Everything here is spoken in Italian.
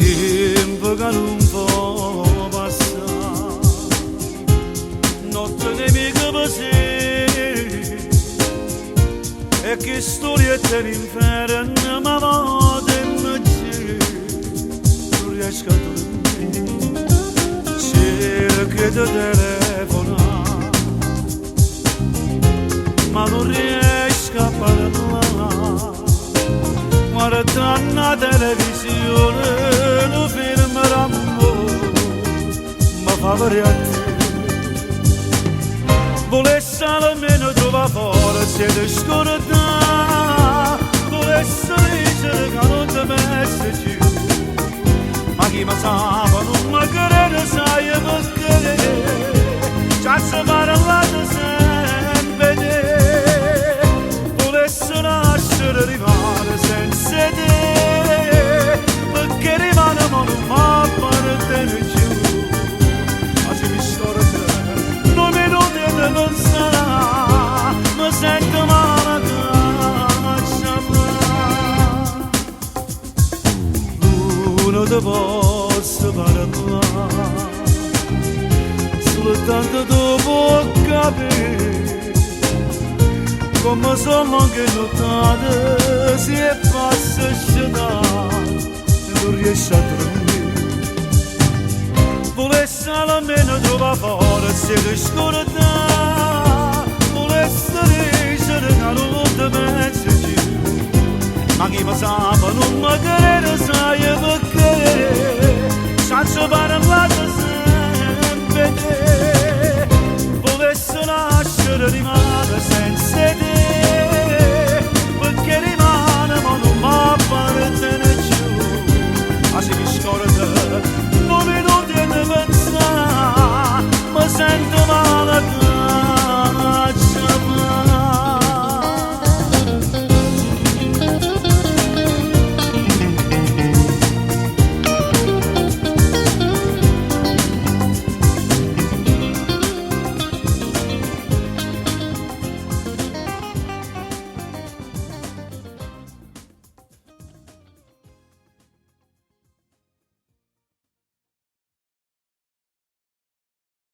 tempo che non può passare, notte nemica per sé, e che storietta d'inferno ma vado in mezzo, non riesco a dormire, cerco di telefonare, ma non riesco a parlare. Guardando la televisione, lo film Rambo mi fa variare. Volessi almeno trovare forza di scordare, volessi leggere che non ti messi giù, ma chi mi sa non mi crede, sai perché ci ha parlato sempre te. Volessi nascere rimane senza te, perché rimane ma non fa parte giù, ma se mi scorda non mi dite di pensare, mi sento male caccia uno ti posso parlare, soltanto dopo capire come sono anche nottate, si è passata, non riesce a dormire. Volessi almeno trovare forza di scordare, volessi leggere che non ti pensi giù, ma chi mi sa non mi crede, sai perché ci ha parlato sempre te. Volessi nascere rimane